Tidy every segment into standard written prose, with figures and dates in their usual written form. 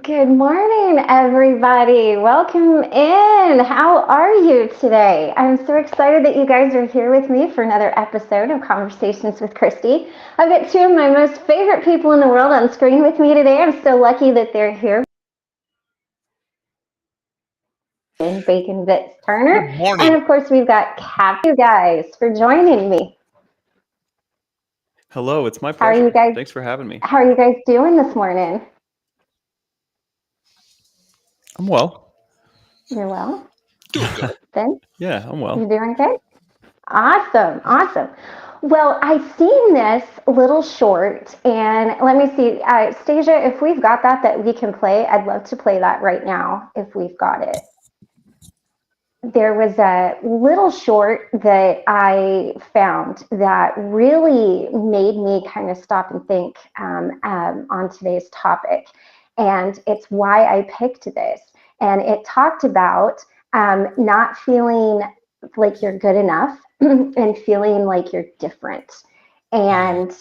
Good morning, everybody. Welcome in. How are you today? I'm so excited that you guys are here with me for another episode of Conversations with Christy. I've got two of my most favorite people in the world on screen with me today. I'm so lucky that they're here. And Bacon Bits Turner. Good morning. And of course, we've got Cap. You guys for joining me. Hello, it's my How are pleasure. you guys? Thanks for having me. How are you guys doing this morning? I'm well. You're well? Doing good. Ben? Yeah, I'm well. You doing good? Awesome, awesome. Well, I've seen this little short, and let me see, Stasia, if we've got that we can play, I'd love to play that right now if we've got it. There was a little short that I found that really made me kind of stop and think on today's topic, and it's why I picked this. And it talked about not feeling like you're good enough and feeling like you're different. And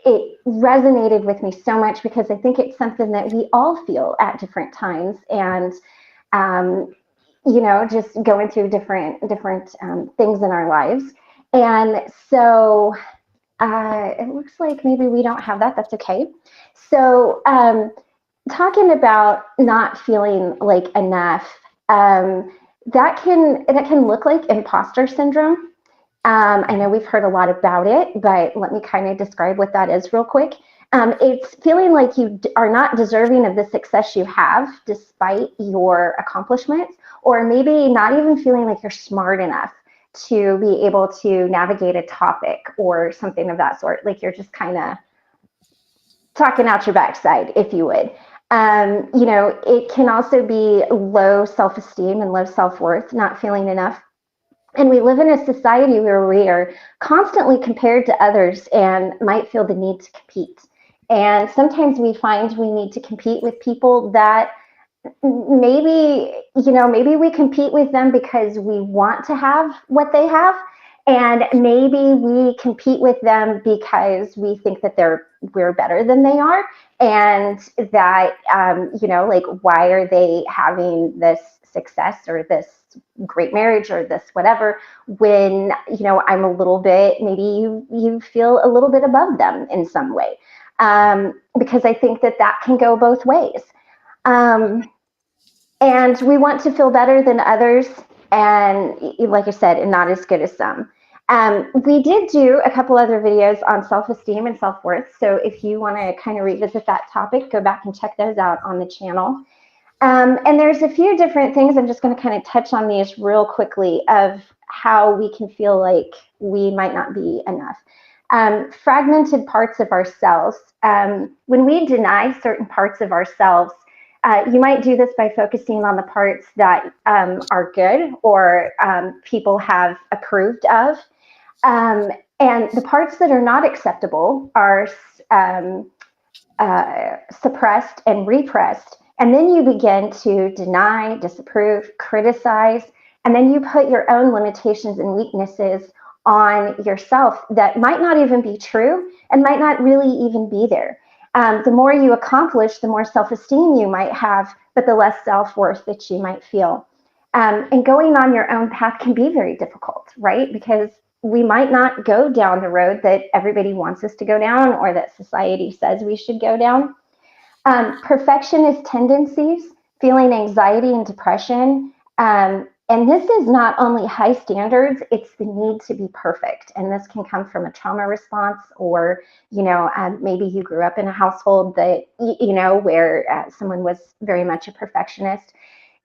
it resonated with me so much because I think it's something that we all feel at different times. And just going through different things in our lives. And so it looks like maybe we don't have that. That's okay. So talking about not feeling like enough, that can look like imposter syndrome. I know we've heard a lot about it, but let me kind of describe what that is real quick. It's feeling like you are not deserving of the success you have despite your accomplishments, or maybe not even feeling like you're smart enough to be able to navigate a topic or something of that sort. Like you're just kind of talking out your backside, if you would. It can also be low self-esteem and low self-worth, not feeling enough. And we live in a society where we are constantly compared to others and might feel the need to compete. And sometimes we find we need to compete with people that maybe we compete with them because we want to have what they have. And maybe we compete with them because we think that we're better than they are. And that, like, why are they having this success or this great marriage or this whatever when I'm a little bit, maybe you feel a little bit above them in some way, because I think that can go both ways, and we want to feel better than others, and like I said, and not as good as some. We did do a couple other videos on self-esteem and self-worth, so if you want to kind of revisit that topic, go back and check those out on the channel. And there's a few different things. I'm just going to kind of touch on these real quickly of how we can feel like we might not be enough. Fragmented parts of ourselves. When we deny certain parts of ourselves, you might do this by focusing on the parts that are good or people have approved of. And the parts that are not acceptable are suppressed and repressed. And then you begin to deny, disapprove, criticize, and then you put your own limitations and weaknesses on yourself that might not even be true and might not really even be there. The more you accomplish, the more self-esteem you might have, but the less self-worth that you might feel. And going on your own path can be very difficult, right? Because we might not go down the road that everybody wants us to go down or that society says we should go down. Perfectionist tendencies, feeling anxiety and depression, And this is not only high standards, it's the need to be perfect. And this can come from a trauma response, or, maybe you grew up in a household that, where someone was very much a perfectionist.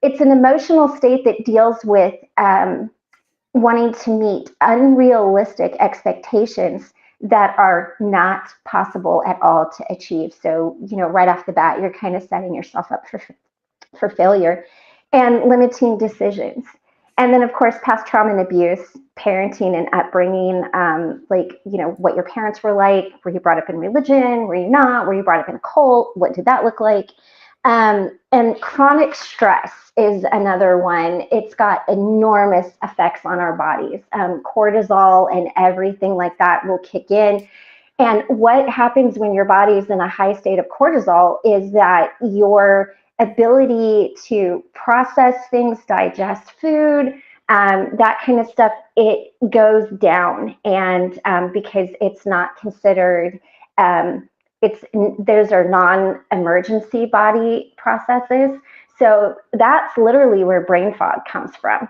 It's an emotional state that deals with wanting to meet unrealistic expectations that are not possible at all to achieve. So, right off the bat, you're kind of setting yourself up for failure, and limiting decisions. And then, of course, past trauma and abuse, parenting and upbringing, like, what your parents were like. Were you brought up in religion? Were you not? Were you brought up in a cult? What did that look like? And chronic stress is another one. It's got enormous effects on our bodies. Cortisol and everything like that will kick in. And what happens when your body is in a high state of cortisol is that your ability to process things, digest food, that kind of stuff, it goes down. And because it's not considered, it's those are non-emergency body processes. So that's literally where brain fog comes from.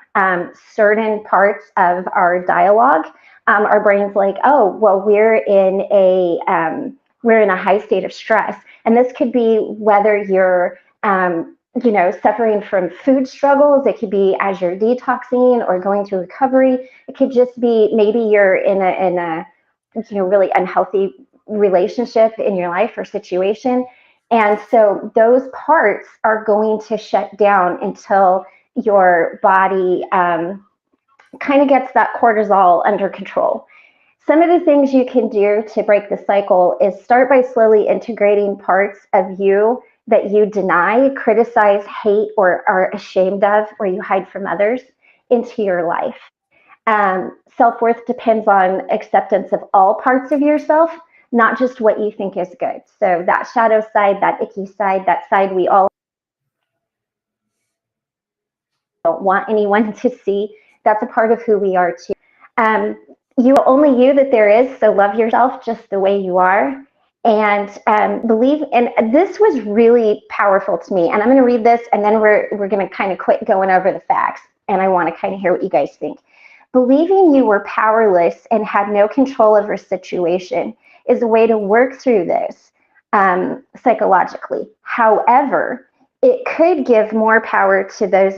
Certain parts of our dialogue, our brain's like, oh, well, we're in a high state of stress, and this could be whether you're suffering from food struggles. It could be as you're detoxing or going through recovery. It could just be maybe you're in a really unhealthy relationship in your life or situation. And so those parts are going to shut down until your body kind of gets that cortisol under control. Some of the things you can do to break the cycle is start by slowly integrating parts of you that you deny, criticize, hate, or are ashamed of, or you hide from others into your life. Self-worth depends on acceptance of all parts of yourself, not just what you think is good. So that shadow side, that icky side, that side we all don't want anyone to see, that's a part of who we are too. You are only you that there is, so love yourself just the way you are. And believe, and this was really powerful to me. And I'm going to read this, and then we're going to kind of quit going over the facts. And I want to kind of hear what you guys think. Believing you were powerless and had no control over a situation is a way to work through this psychologically. However, it could give more power to those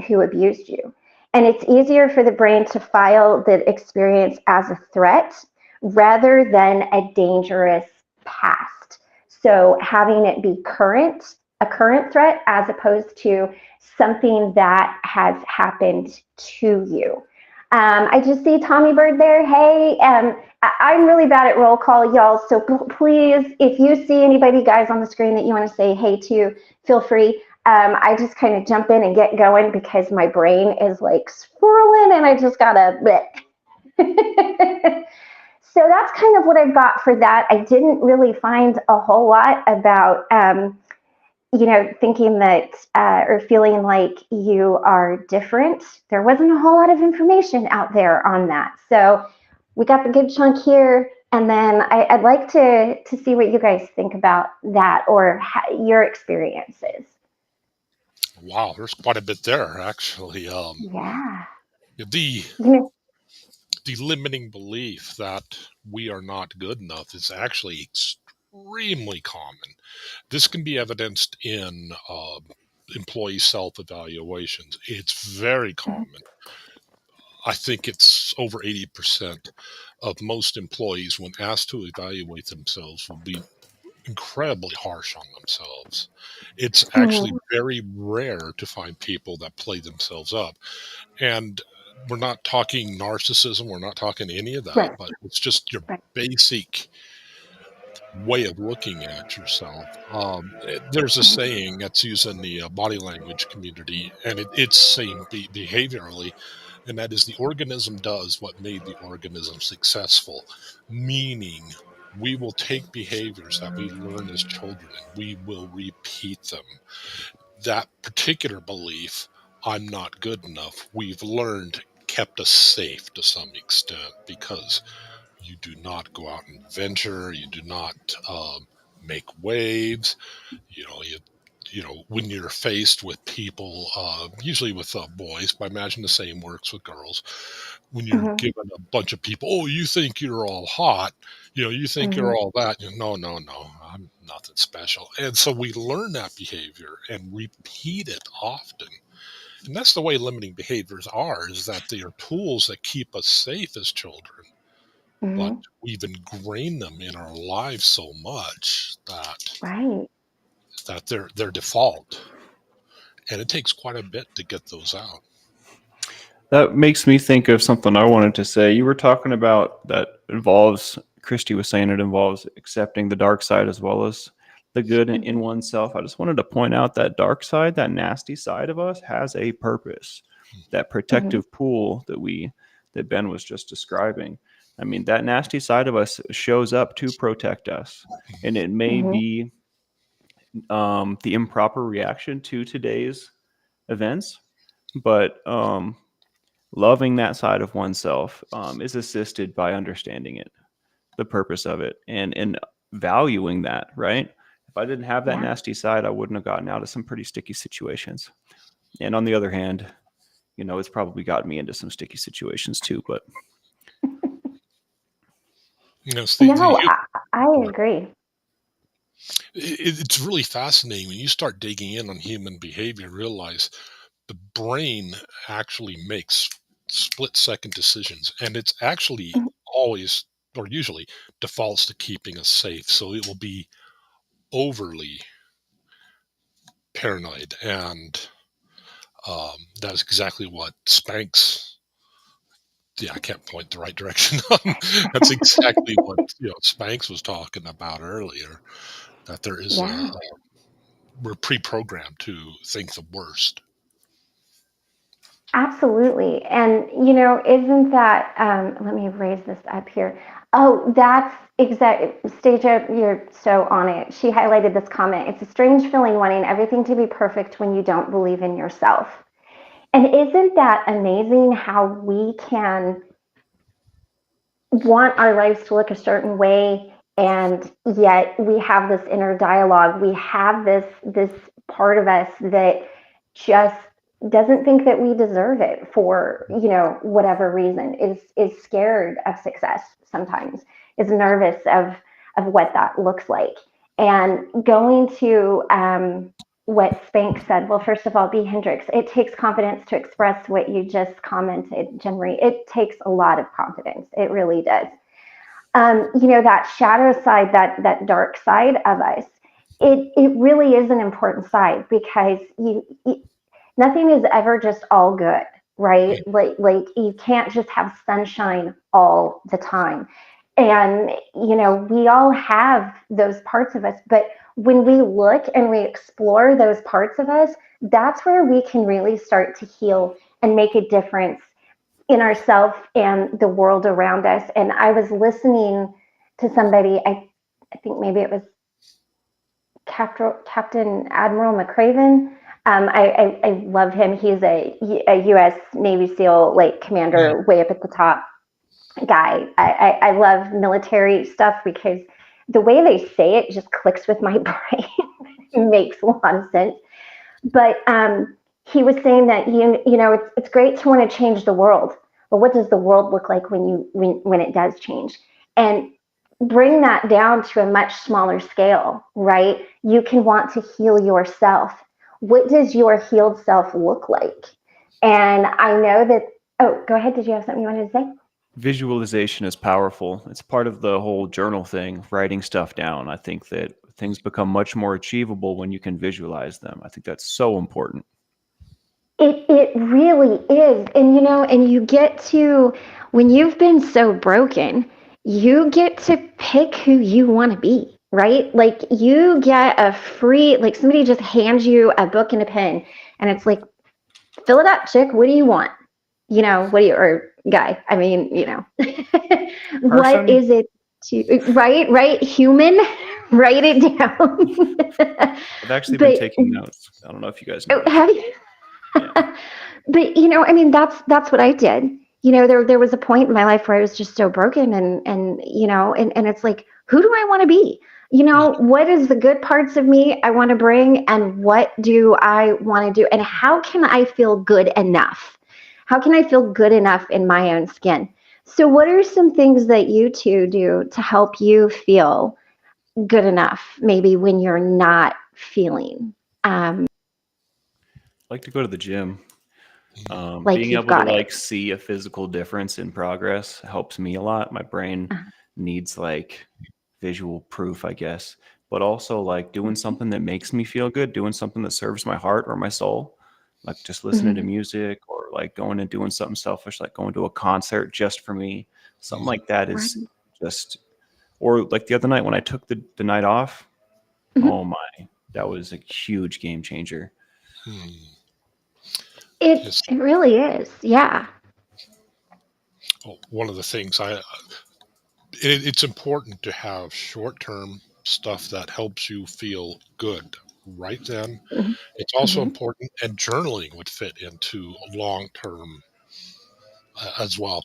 who abused you. And it's easier for the brain to file the experience as a threat rather than a dangerous past. So having it be a current threat, as opposed to something that has happened to you. I just see Tommy Bird there. Hey, I'm really bad at roll call, y'all. So please, if you see anybody, guys, on the screen that you want to say hey to, feel free. I just kind of jump in and get going because my brain is like swirling and I just gotta So that's kind of what I've got for that. I didn't really find a whole lot about thinking that or feeling like you are different. There wasn't a whole lot of information out there on that. So we got the good chunk here. And then I'd like to see what you guys think about that, or your experiences. Wow, there's quite a bit there, actually. Yeah. The You know, the limiting belief that we are not good enough is actually extremely common. This can be evidenced in employee self-evaluations. It's very common. I think it's over 80% of most employees, when asked to evaluate themselves, will be incredibly harsh on themselves. It's actually mhm, very rare to find people that play themselves up. And we're not talking narcissism, we're not talking any of that, right, but it's just your right. basic way of looking at yourself. There's a saying that's used in the body language community, and it's saying behaviorally, and that is the organism does what made the organism successful, meaning we will take behaviors that we learn as children and we will repeat them. That particular belief, I'm not good enough, we've learned kept us safe to some extent because you do not go out and venture, you do not make waves, you know, when you're faced with people, usually with boys, but I imagine the same works with girls. When you're Mhm. given a bunch of people, oh, you think you're all hot, you think you're Mhm. all that. No, no, no, I'm nothing special. And so we learn that behavior and repeat it often. And that's the way limiting behaviors are, is that they are tools that keep us safe as children. But Mhm. we've ingrained them in our lives so much Right. that they're default. And it takes quite a bit to get those out. That makes me think of something I wanted to say. You were talking about that involves, Christy was saying it involves accepting the dark side as well as the good in Mhm. oneself. I just wanted to point out that dark side, that nasty side of us, has a purpose. That Mhm. protective pool that Ben was just describing. I mean, that nasty side of us shows up to protect us. And it may Mhm. be the improper reaction to today's events, but loving that side of oneself is assisted by understanding it, the purpose of it, and valuing that. Right? If I didn't have that Yeah. nasty side, I wouldn't have gotten out of some pretty sticky situations. And on the other hand, it's probably gotten me into some sticky situations too. But It's No, I go ahead. agree. It's really fascinating when you start digging in on human behavior. Realize the brain actually makes split-second decisions, and it's actually Mhm. always or usually defaults to keeping us safe. So it will be overly paranoid, and that's exactly what Spanx. Yeah, I can't point the right direction. That's exactly what Spanx was talking about earlier. That there is Yeah. we're pre-programmed to think the worst. Absolutely. And, isn't that, let me raise this up here. Oh, that's exact. Stasia, you're so on it. She highlighted this comment. It's a strange feeling wanting everything to be perfect when you don't believe in yourself. And isn't that amazing how we can want our lives to look a certain way, and yet we have this inner dialogue, we have this part of us that just doesn't think that we deserve it for whatever reason, is scared of success sometimes, is nervous of what that looks like. And going to what Spank said, well, first of all, be Hendrix. It takes confidence to express what you just commented, Jenry. It takes a lot of confidence. It really does. That shadow side, that dark side of us, it really is an important side, because nothing is ever just all good, right? Like you can't just have sunshine all the time. And we all have those parts of us, but when we look and we explore those parts of us, that's where we can really start to heal and make a difference in ourselves and the world around us. And I was listening to somebody, I think maybe it was Captain Admiral McCraven. I love him. He's a U.S. Navy SEAL, like, Mm. commander, way up at the top guy. I love military stuff because the way they say it just clicks with my brain. It makes a lot of sense. But he was saying that it's great to want to change the world, but what does the world look like when it does change? And bring that down to a much smaller scale, right? You can want to heal yourself. What does your healed self look like? And I know that. Oh, go ahead. Did you have something you wanted to say? visualization is powerful. It's part of the whole journal thing, writing stuff down. I think that things become much more achievable when you can visualize them. I think that's so important. It really is. And and you get to, when you've been so broken, you get to pick who you want to be, right? Like, you get a free, like, somebody just hands you a book and a pen, and it's like, fill it up, chick. What do you want? What do you, or guy, I mean, what Person, is it to, right, human, write it down. I've actually been But taking notes. I don't know if you guys oh, noticed. have you? Yeah. But I mean, that's what I did. There was a point in my life where I was just so broken, and it's like, who do I want to be? what is the good parts of me I want to bring, and what do I want to do, and how can I feel good enough? How can I feel good enough in my own skin? So, what are some things that you two do to help you feel good enough, maybe when you're not feeling Like to go to the gym. like Being you've able to got it? like see a physical difference in progress helps me a lot. My brain needs like visual proof, I guess, but also like doing something that makes me feel good, doing something that serves my heart or my soul, like just listening to Mhm. music or like going and doing something selfish, like going to a concert just for me. Something Mhm. like that Right. is just, or like the other night when I took the night off, Mhm. oh my, that was a huge game changer. Hmm. It Yes. it really is. Yeah. Oh, one of the things it's important to have short-term stuff that helps you feel good right then. Mhm. It's also Mhm. important, and journaling would fit into long-term as well.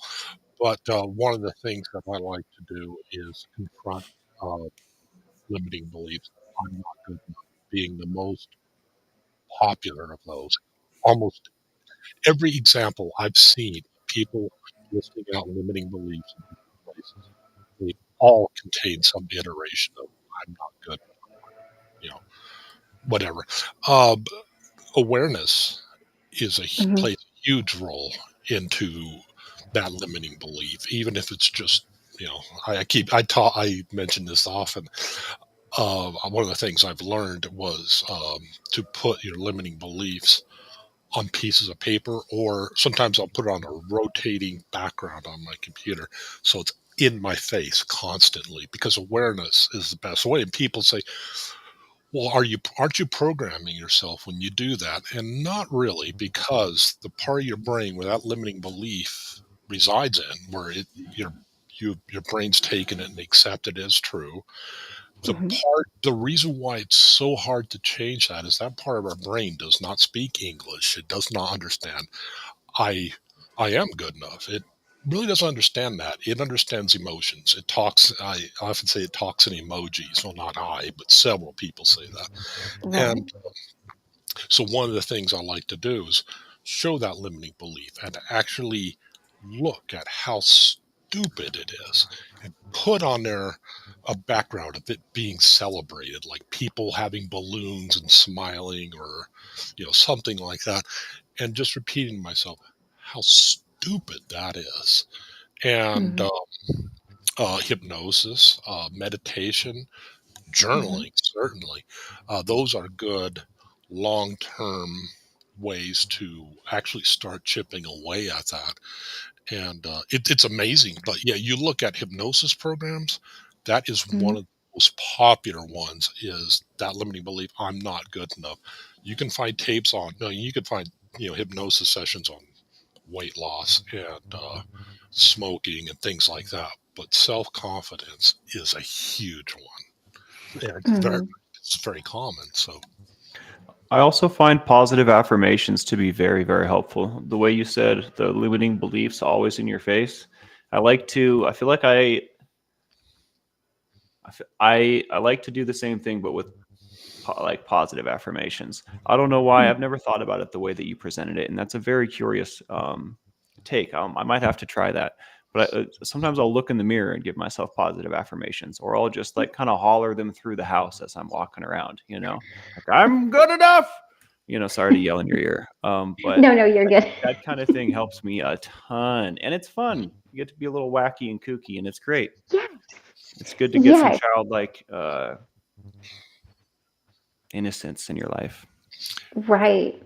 But one of the things that I like to do is confront uh, limiting beliefs. I'm not good enough, being the most popular of those. Almost every example I've seen, people listing out limiting beliefs in different places, they all contain some iteration of "I'm not good," you know, whatever. Uh, b- Awareness Mhm. plays a huge role into that limiting belief, even if it's just I mention this often. One of the things I've learned was to put your limiting beliefs on pieces of paper, or sometimes I'll put it on a rotating background on my computer so it's in my face constantly, because awareness is the best way. And people say, well, aren't you programming yourself when you do that? And not really, because the part of your brain where that limiting belief resides in, where your brain's taken it and accepted it as true. Mhm. The reason why it's so hard to change that is that part of our brain does not speak English. It does not understand I I am good enough. It really doesn't understand that. It understands emotions. It talks. I often say it talks in emojis. Well, not I, but several people say that. Right. And so one of the things I like to do is show that limiting belief and to actually look at how stupid it is and put on there a background of it being celebrated, like people having balloons and smiling, or something like that, and just repeating to myself how stupid that is. And Mhm. hypnosis, meditation, Mhm. journaling, certainly. Those are good long term ways to actually start chipping away at that. And it's amazing. But yeah, you look at hypnosis programs, that is one Mhm. of the most popular ones, is that limiting belief, I'm not good enough. You can find tapes on, no, you can find, hypnosis sessions on weight loss and smoking and things like that. But self confidence is a huge one. Yeah, Mhm. it's very common. So, I also find positive affirmations to be very, very helpful. The way you said the limiting beliefs always in your face. I feel like I like to do the same thing, but with like positive affirmations. I don't know why. I've never thought about it the way that you presented it, and that's a very curious take. I might have to try that. But sometimes I'll look in the mirror and give myself positive affirmations, or I'll just like kind of holler them through the house as I'm walking around. Like I'm good enough. Sorry to yell in your ear, but No, no, you're good. that kind of thing helps me a ton, and it's fun. You get to be a little wacky and kooky, and it's great. Yes. It's good to get some Yes. childlike innocence in your life. Right.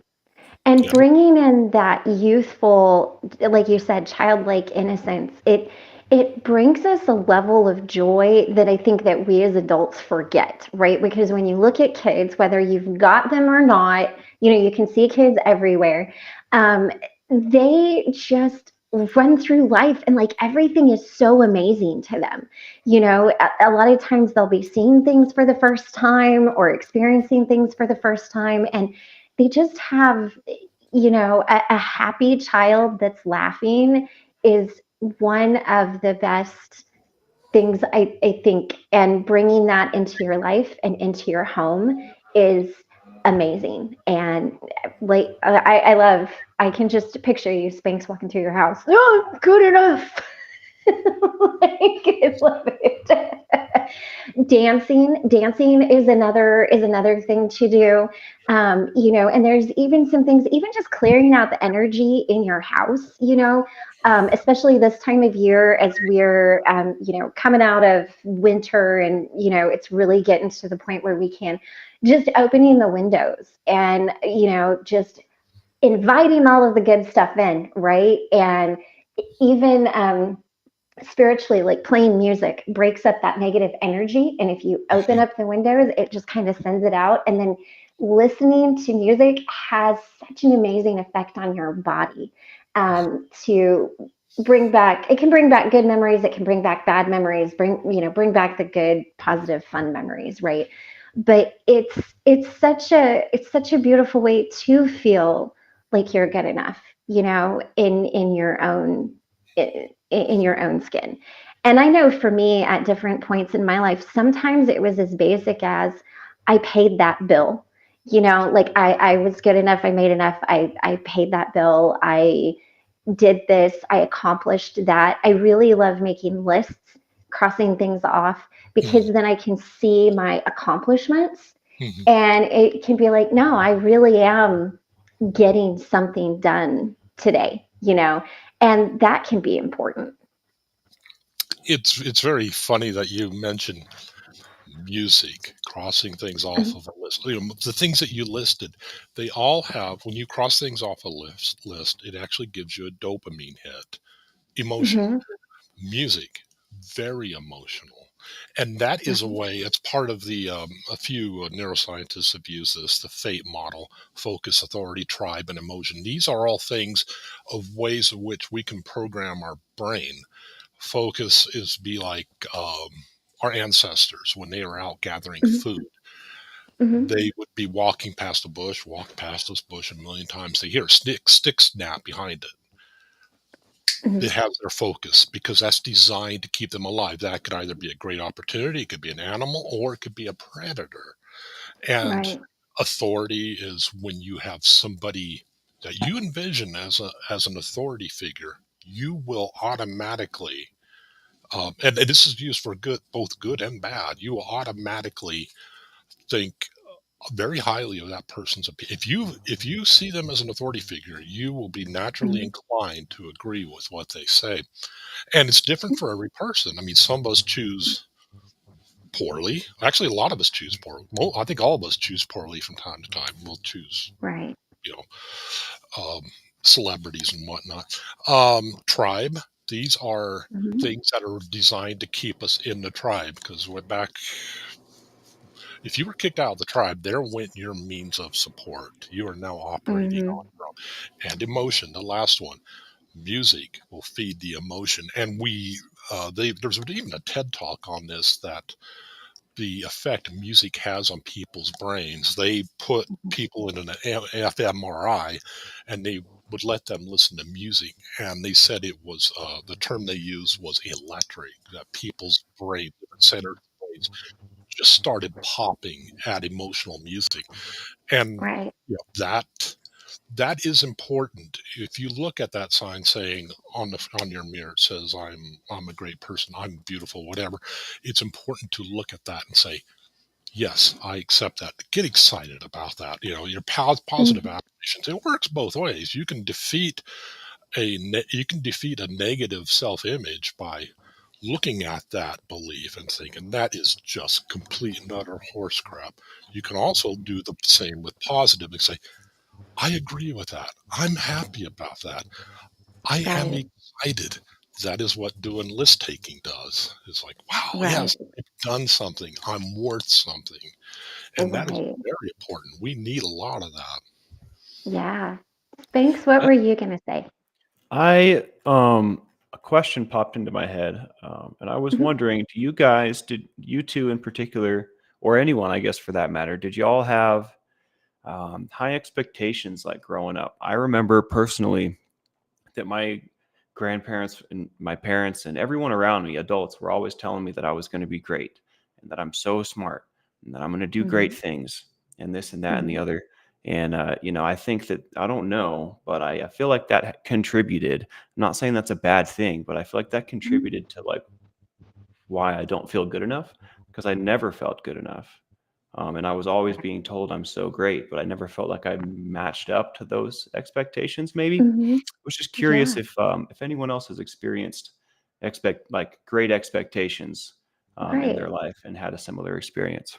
And yeah. bringing in that youthful, like you said, childlike innocence, it brings us a level of joy that I think that we as adults forget, right? Because when you look at kids, whether you've got them or not, you can see kids everywhere. Um, they just run through life and like everything is so amazing to them. A lot of times they'll be seeing things for the first time or experiencing things for the first time, and they just have a happy child that's laughing is one of the best things I think, and bringing that into your life and into your home is amazing. And like, I love, I can just picture you, Spanx, walking through your house. Oh, good enough. Like, I love it. Dancing is another thing to do. And there's even some things, even just clearing out the energy in your house, especially this time of year as we're, coming out of winter, and, it's really getting to the point where we can just opening the windows and, just inviting all of the good stuff in, right? And even, spiritually, like playing music breaks up that negative energy, and if you open up the windows, it just kind of sends it out. And then listening to music has such an amazing effect on your body, to it can bring back good memories, it can bring back bad memories, bring back the good, positive, fun memories, right? But it's such a beautiful way to feel like you're good enough, in your own, in your own skin. And I know for me, at different points in my life, sometimes it was as basic as I paid that bill. Like, I was good enough, I made enough, I paid that bill, I did this, I accomplished that. I really love making lists, crossing things off, Mhm. because then I can see my accomplishments, Mhm. and it can be like, no, I really am getting something done today, and that can be important. It's very funny that you mentioned music, crossing things off of a list. The things that you listed, they all have, when you cross things off a list, it actually gives you a dopamine hit. Emotion, Mm-hmm. music, very emotional. And that is a Right. way, it's part of a few neuroscientists have used this, the FATE model: focus, authority, tribe, and emotion. These are all things of ways in which we can program our brain. Focus is be like, our ancestors when they were out gathering Mm-hmm. food. Mm-hmm. They would be walking past a bush, walk past this bush a million times. They hear a stick snap behind it. Mm-hmm. It has their focus because that's designed to keep them alive. That could either be a great opportunity, it could be an animal, or it could be a predator. And Right. authority is when you have somebody that you envision as an authority figure. You will automatically, and this is used for good, both good and bad. You will automatically think very highly of that person's opinion. If you see them as an authority figure, you will be naturally Mm-hmm. inclined to agree with what they say. And it's different for every person. I mean, some of us choose poorly. Actually, a lot of us choose poorly. Well, I think all of us choose poorly from time to time. We'll choose, Right. you know, um, celebrities and whatnot. Tribe. These are Mm-hmm. things that are designed to keep us in the tribe, because we're back. If you were kicked out of the tribe, there went your means of support. You are now operating Mm-hmm. on your own. And emotion, the last one. Music will feed the emotion. And there's even a TED talk on this, that the effect music has on people's brains. They put people in an fMRI, and they would let them listen to music, and they said it was, the term they used was electric, that people's brain, different centers of brains, just started popping at emotional music. And Right. that is important. If you look at that sign saying on your mirror, it says, I'm a great person, I'm beautiful, whatever. It's important to look at that and say, yes, I accept that. Get excited about that. Your positive Mm-hmm. affirmations. It works both ways. You can defeat a negative self-image by looking at that belief and thinking that is just complete and utter horse crap. You can also do the same with positive and say, I agree with that. I'm happy about that. I am Right. excited. That is what doing list taking does. It's like, wow, Right. yes, I've done something. I'm worth something. And that is Right. very important. We need a lot of that. Yeah. Spanx, what were you gonna say? A question popped into my head, and I was Mm-hmm. wondering, did you two in particular, or anyone, I guess, for that matter, did you all have high expectations like growing up? I remember personally that my grandparents and my parents and everyone around me, adults, were always telling me that I was going to be great and that I'm so smart and that I'm going to do great Mhm. things and this and that and the Mhm. other. And, I think that, I don't know, but I feel like that contributed. I'm not saying that's a bad thing, but I feel like that Mhm. contributed to like why I don't feel good enough, because I never felt good enough. And I was always being told I'm so great, but I never felt like I matched up to those expectations. Maybe Mhm. I was just curious Yeah. if anyone else has experienced great expectations in Right. their life and had a similar experience.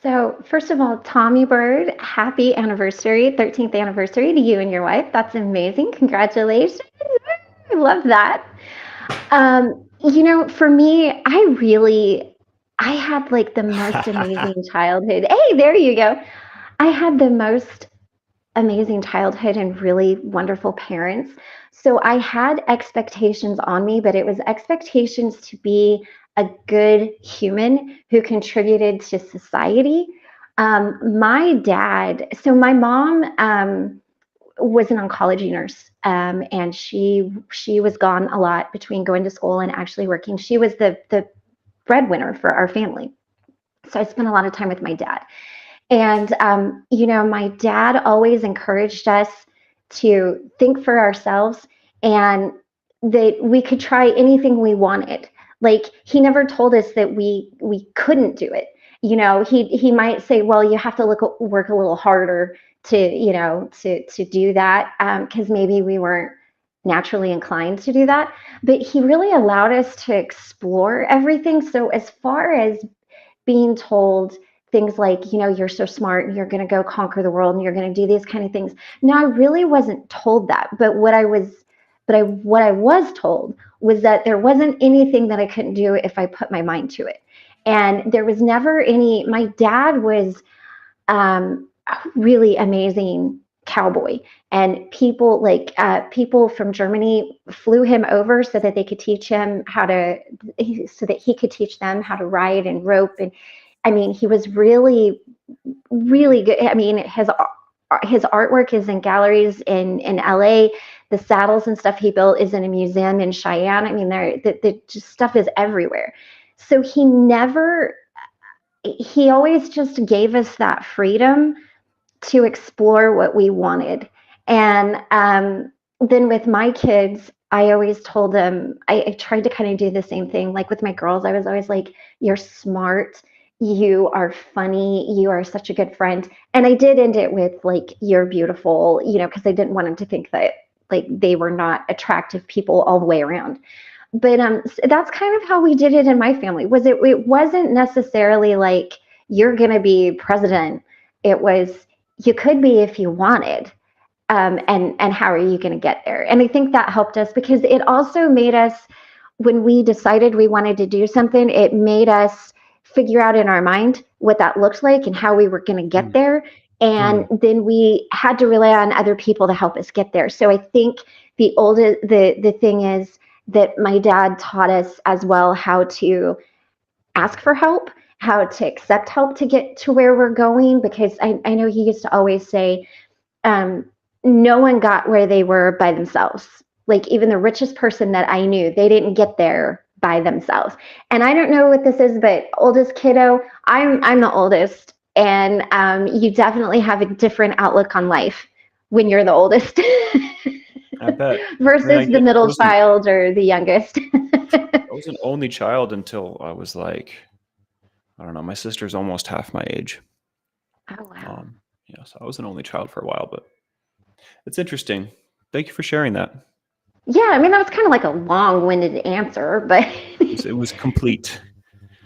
So, first of all, Tommy Bird, happy anniversary, 13th anniversary to you and your wife. That's amazing. Congratulations. I love that. For me, I had like the most amazing childhood. Hey, there you go. I had the most amazing childhood and really wonderful parents. So I had expectations on me, but it was expectations to be a good human who contributed to society. My mom was an oncology nurse, and she was gone a lot between going to school and actually working. She was the breadwinner for our family. So I spent a lot of time with my dad. And, my dad always encouraged us to think for ourselves and that we could try anything we wanted. Like he never told us that we couldn't do it. He might say, well, you have to work a little harder to do that because maybe we weren't naturally inclined to do that. But he really allowed us to explore everything. So as far as being told things like, you're so smart and you're going to go conquer the world and you're going to do these kind of things. No, I really wasn't told that. What I was told was that there wasn't anything that I couldn't do if I put my mind to it. And there was never my dad was a really amazing cowboy, and people from Germany flew him over so that they could teach him so that he could teach them how to ride and rope. And I mean, he was really, really good. I mean, his artwork is in galleries in LA. The saddles and stuff he built is in a museum in Cheyenne. I mean, the just stuff is everywhere. So he always just gave us that freedom to explore what we wanted. And then with my kids, I always told them, I tried to kind of do the same thing. Like with my girls, I was always like, you're smart, you are funny, you are such a good friend. And I did end it with like, you're beautiful, because I didn't want them to think that like they were not attractive people all the way around. But that's kind of how we did it in my family. It wasn't necessarily like you're going to be president. It was you could be if you wanted, and how are you going to get there? And I think that helped us because it also made us, when we decided we wanted to do something, it made us figure out in our mind what that looked like and how we were going to get Mm, there. And mm, then we had to rely on other people to help us get there. So I think the thing is that my dad taught us as well how to ask for help, how to accept help to get to where we're going. Because I know he used to always say, um, no one got where they were by themselves. Like even the richest person that I knew, they didn't get there by themselves. And I don't know what this is, but oldest kiddo, I'm the oldest, and you definitely have a different outlook on life when you're the oldest I bet. I mean, versus the I middle wasn't child or the youngest. I was an only child until I was like, I don't know, my sister's almost half my age. Oh wow. Um, so I was an only child for a while, but it's interesting. Thank you for sharing that. Yeah, I mean that was kind of like a long-winded answer, but It was complete.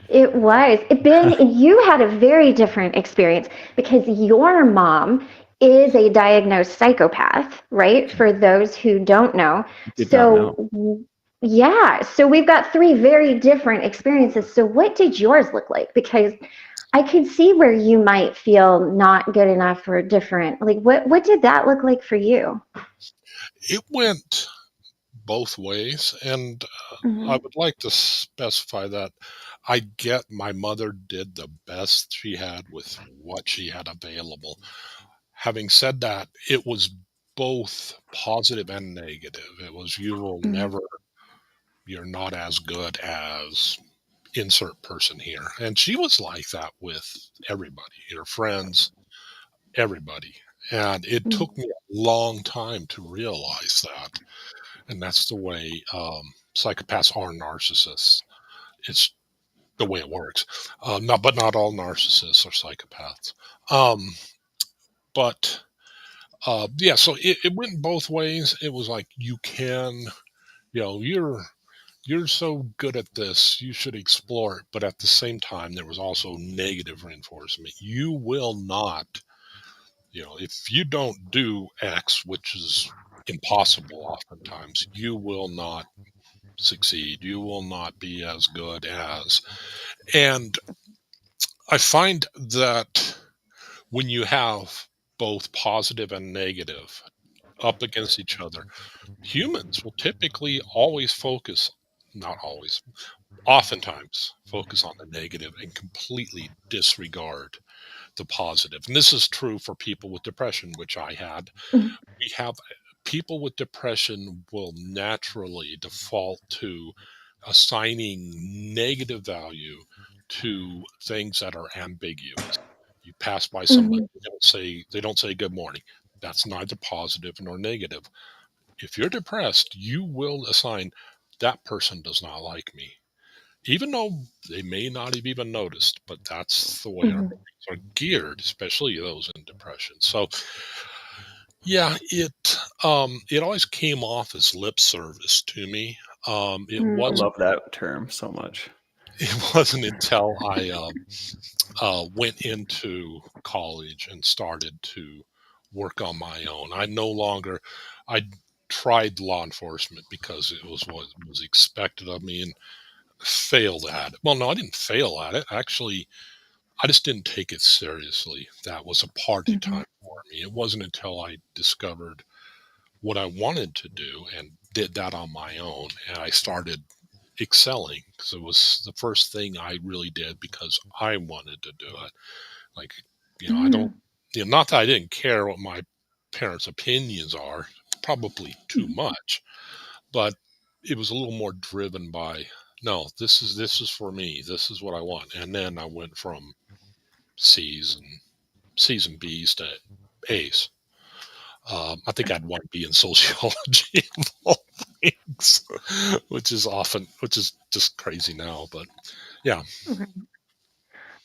it was. Ben, you had a very different experience because your mom is a diagnosed psychopath, right? For those who don't know. Did not know. Yeah, so we've got three very different experiences. So, what did yours look like? Because I could see where you might feel not good enough or different. Like, what did that look like for you? It went both ways, and I Mm-hmm. would like to specify that I get my mother did the best she had with what she had available. Having said that, it was both positive and negative. It was, Mm, you're not as good as insert person here. And she was like that with everybody, her friends, everybody. And it mm, took me a long time to realize that. And that's the way psychopaths are narcissists. It's the way it works. But not all narcissists are psychopaths. Um, but yeah, so it went both ways. It was like, you're so good at this, you should explore it. But at the same time, there was also negative reinforcement. You will not, if you don't do X, which is impossible oftentimes, you will not succeed. You will not be as good as. And I find that when you have both positive and negative up against each other, humans will typically always focus, not always, oftentimes focus on the negative and completely disregard the positive. And this is true for people with depression, which I had. mm, We have people with depression will naturally default to assigning negative value to things that are ambiguous. You pass by somebody, mhm, they don't say good morning. That's neither positive nor negative. If you're depressed, you will assign, that person does not like me, even though they may not have even noticed. But that's the way our mhm, brains are geared, especially those in depression. So yeah, it always came off as lip service to me. It I mm, wasn't love that term so much. it wasn't until I went into college and started to work on my own. I tried law enforcement because it was what was expected of me, and failed at it. Well, no, I didn't fail at it. Actually, I just didn't take it seriously. That was a party mhm, time for me. It wasn't until I discovered what I wanted to do and did that on my own, and I started excelling because it was the first thing I really did because I wanted to do it. Like, I don't, mm, not that I didn't care what my parents' opinions are, probably too mhm, much, but it was a little more driven by, no, this is for me. This is what I want. And then I went from C's and B's to A's. I think I had one B in sociology of all things, which is just crazy now. But yeah. okay.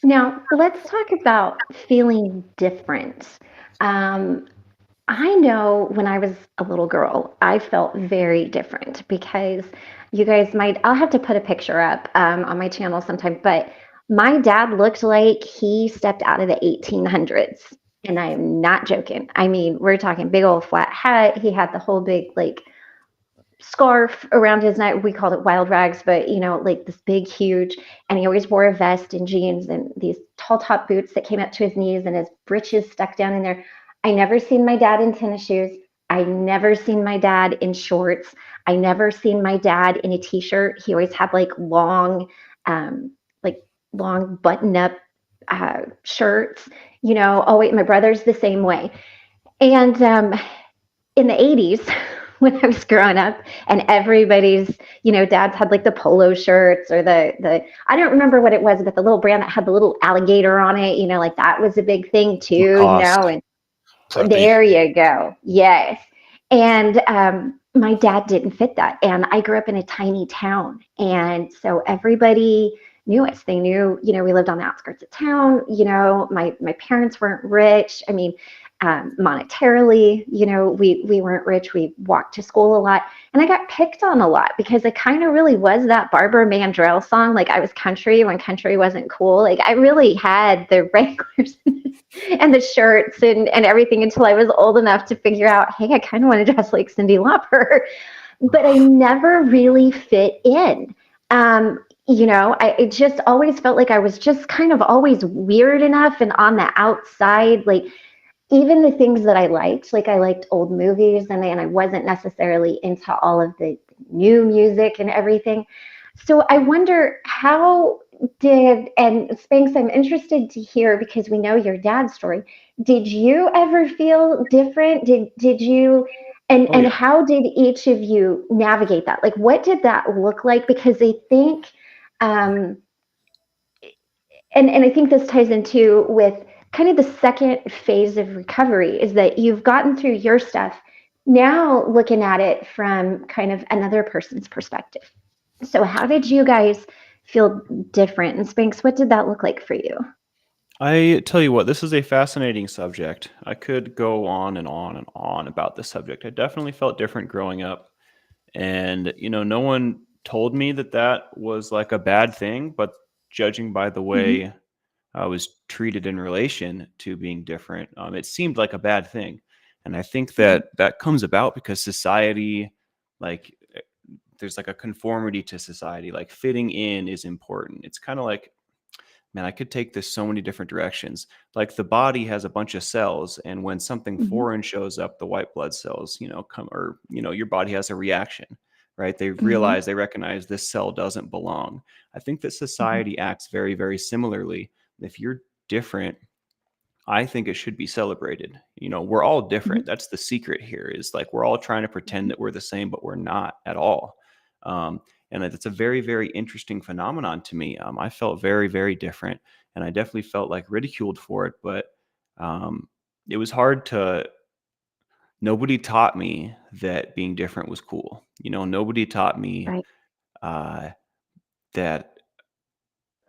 Now, let's talk about feeling different. Um, I know when I was a little girl, I felt very different because you guys might, I'll have to put a picture up on my channel sometime, but my dad looked like he stepped out of the 1800s. And I am not joking. I mean, we're talking big old flat hat. He had the whole big, like, scarf around his neck. We called it wild rags, but like this big, huge. And he always wore a vest and jeans and these tall top boots that came up to his knees and his breeches stuck down in there. I never seen my dad in tennis shoes. I never seen my dad in shorts. I never seen my dad in a t-shirt. He always had um, like long button-up shirts. Oh wait, my brother's the same way. And in the 80s when I was growing up and everybody's, dads had like the polo shirts or the I don't remember what it was, but the little brand that had the little alligator on it, like that was a big thing too, Lacoste. and Preppy. there you go. Yes. And my dad didn't fit that. And I grew up in a tiny town. And so everybody knew us. They knew, we lived on the outskirts of town. My parents weren't rich. I mean, monetarily, we weren't rich. We walked to school a lot. And I got picked on a lot because I kind of really was that Barbara Mandrell song. Like I was country when country wasn't cool. Like I really had the Wranglers and the shirts and everything until I was old enough to figure out, hey, I kind of want to dress like Cyndi Lauper. But I never really fit in. I just always felt like I was just kind of always weird enough and on the outside. Like even the things that I liked, like I liked old movies and I wasn't necessarily into all of the new music and everything. So I wonder, how and Spanx, I'm interested to hear because we know your dad's story. Did you ever feel different? Did you Oh and yeah. how did each of you navigate that? Like what did that look like? Because I think um and I think this ties into with kind of the second phase of recovery is that you've gotten through your stuff. Now looking at it from kind of another person's perspective. So how did you guys feel different? And Spanx, what did that look like for you? I tell you what, this is a fascinating subject. I could go on and on and on about this subject. I definitely felt different growing up. And, no one told me that that was like a bad thing, but judging by the Mm-hmm. way I was treated in relation to being different, it seemed like a bad thing. And I think Mm-hmm. that that comes about because society, like, there's like a conformity to society, like fitting in is important. It's kind of like, man, I could take this so many different directions. Like the body has a bunch of cells, and when something Mm-hmm. foreign shows up, the white blood cells, come or your body has a reaction, right? They Mm-hmm. realize, they recognize this cell doesn't belong. I think that Mm-hmm. society acts very, very similarly. If you're different, I think it should be celebrated. We're all different. That's the secret here is like we're all trying to pretend that we're the same, but we're not at all. And it's a very, very interesting phenomenon to me. I felt very, very different, and I definitely felt like ridiculed for it. But um, it was hard to. Nobody taught me that being different was cool. Nobody taught me Right. uh, that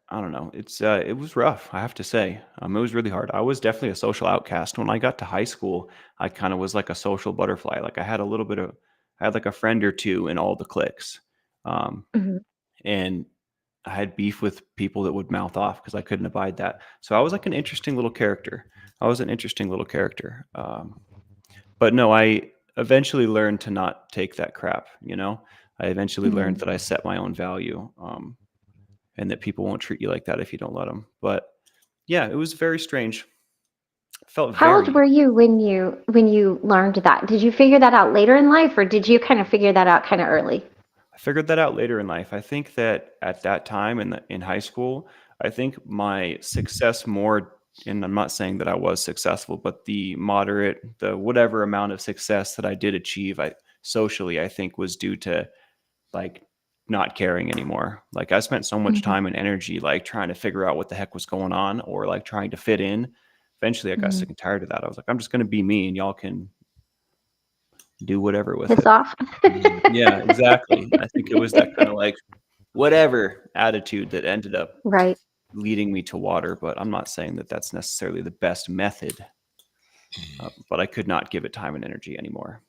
I don't know. It was rough, I have to say. It was really hard. I was definitely a social outcast. When I got to high school, I kind of was like a social butterfly. Like I had like a friend or two in all the cliques. Um, Mm-hmm. and I had beef with people that would mouth off because I couldn't abide that. So I was like an interesting little character. I was an interesting little character. But no, I eventually learned to not take that crap. I eventually learned Mm-hmm. that I set my own value. And that people won't treat you like that if you don't let them. But yeah, it was very strange. Felt How old very. were you when you learned that? Did you figure that out later in life, or did you kind of figure that out kind of early? I figured that out later in life. I think that at that time in high school, I think my success more, and I'm not saying that I was successful, but the whatever amount of success that I did achieve, socially, I think was due to like not caring anymore. Like I spent so much Mm-hmm. time and energy like trying to figure out what the heck was going on or like trying to fit in. Eventually I got Mm-hmm. sick and tired of that. I was like, I'm just going to be me and y'all can do whatever with Piss it. off. Yeah, exactly. I think it was that kind of like whatever attitude that ended up Right. leading me to water. But I'm not saying that that's necessarily the best method. But I could not give it time and energy anymore.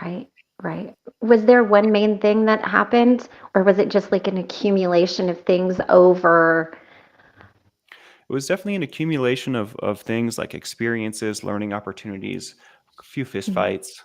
Right. Right. Was there one main thing that happened, or was it just like an accumulation of things over? It was definitely an accumulation of things like experiences, learning opportunities, a few Mhm. fistfights,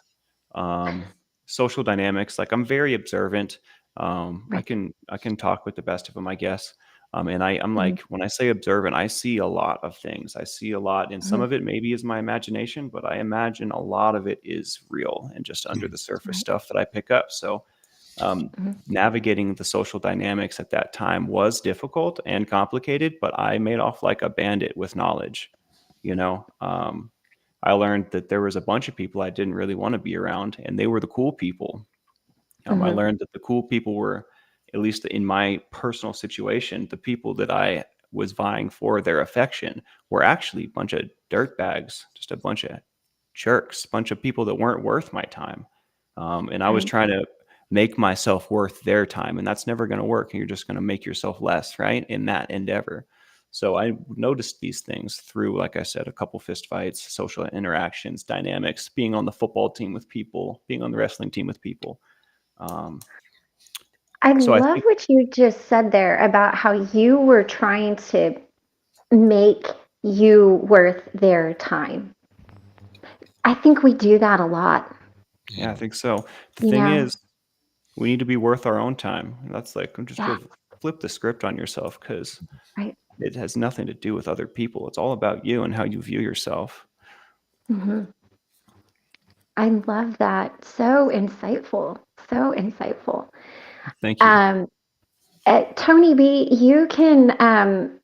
um, social dynamics. Like I'm very observant. I Right. can talk with the best of them, I guess. And I'm Mhm. like when I say observant, I see a lot of things. I see a lot, and some Mhm. of it maybe is my imagination, but I imagine a lot of it is real and just under the surface Right. stuff that I pick up. So um, Mhm. navigating the social dynamics at that time was difficult and complicated, but I made off like a bandit with knowledge. I learned that there was a bunch of people I didn't really want to be around, and they were the cool people. I Mhm. learned that the cool people were, at least in my personal situation, the people that I was vying for their affection were actually a bunch of dirtbags, just a bunch of jerks, bunch of people that weren't worth my time. And I was Right. trying to make myself worth their time, and that's never going to work. You're just going to make yourself less, right? In that endeavor. So I noticed these things through, like I said, a couple fist fights, social interactions, dynamics, being on the football team with people, being on the wrestling team with people. Um, I so I love think what you just said there about how you were trying to make you worth their time. I think we do that a lot. Yeah, I think so. The You thing know? is, we need to be worth our own time. And that's like just Yeah. flip the script on yourself because Right. it has nothing to do with other people. It's all about you and how you view yourself. Hmm. I love that. So insightful. So insightful. Thank you. Um, Tony B, you can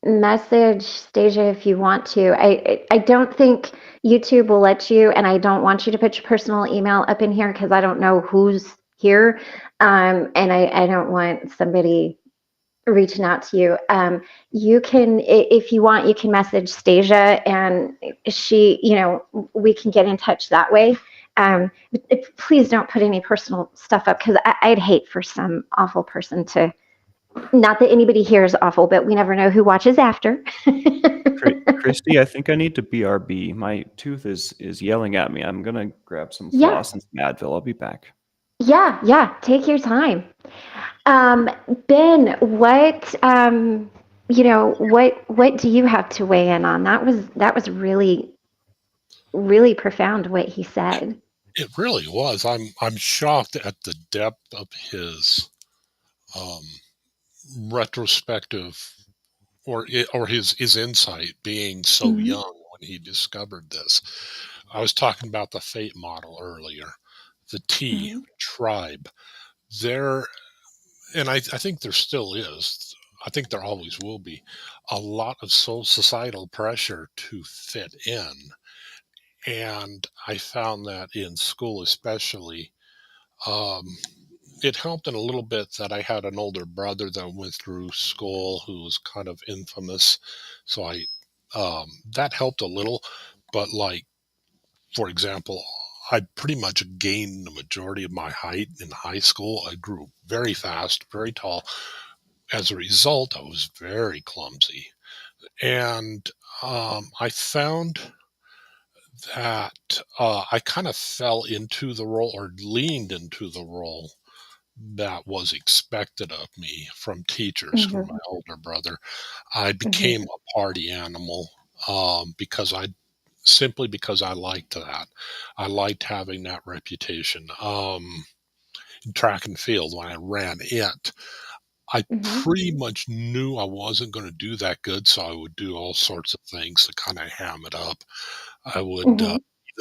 message Stasia if you want to. I don't think YouTube will let you, and I don't want you to put your personal email up in here because I don't know who's here, and I don't want somebody reaching out to you. You can, if you want, you can message Stasia, and she, we can get in touch that way. Please don't put any personal stuff up because I'd hate for some awful person to. Not that anybody here is awful, but we never know who watches after. Christy, I think I need to BRB. My tooth is yelling at me. I'm gonna grab some Yeah, floss and some Advil. I'll be back. yeah. Take your time. Ben, what do you have to weigh in on? That was really, really profound what he said. It really was. I'm shocked at the depth of his um, retrospective or his insight being so Mm-hmm. young when he discovered this. I was talking about the fate model earlier, the T Mm-hmm. tribe. There, and I think there still is. I think there always will be a lot of societal pressure to fit in, and I found that in school especially. Um, it helped in a little bit that I had an older brother that went through school who was kind of infamous, so I that helped a little. But like for example, I pretty much gained the majority of my height in high school. I grew very fast, very tall. As a result, I was very clumsy, and I found that I kind of fell into the role or leaned into the role that was expected of me from teachers, from my Mm-hmm. older brother. I Mm-hmm. became a party animal because I simply because I liked that. I liked having that reputation. In track and field, when I ran it, I Mm-hmm. pretty much knew I wasn't going to do that good, so I would do all sorts of things to kind of ham it up. I would Mm-hmm.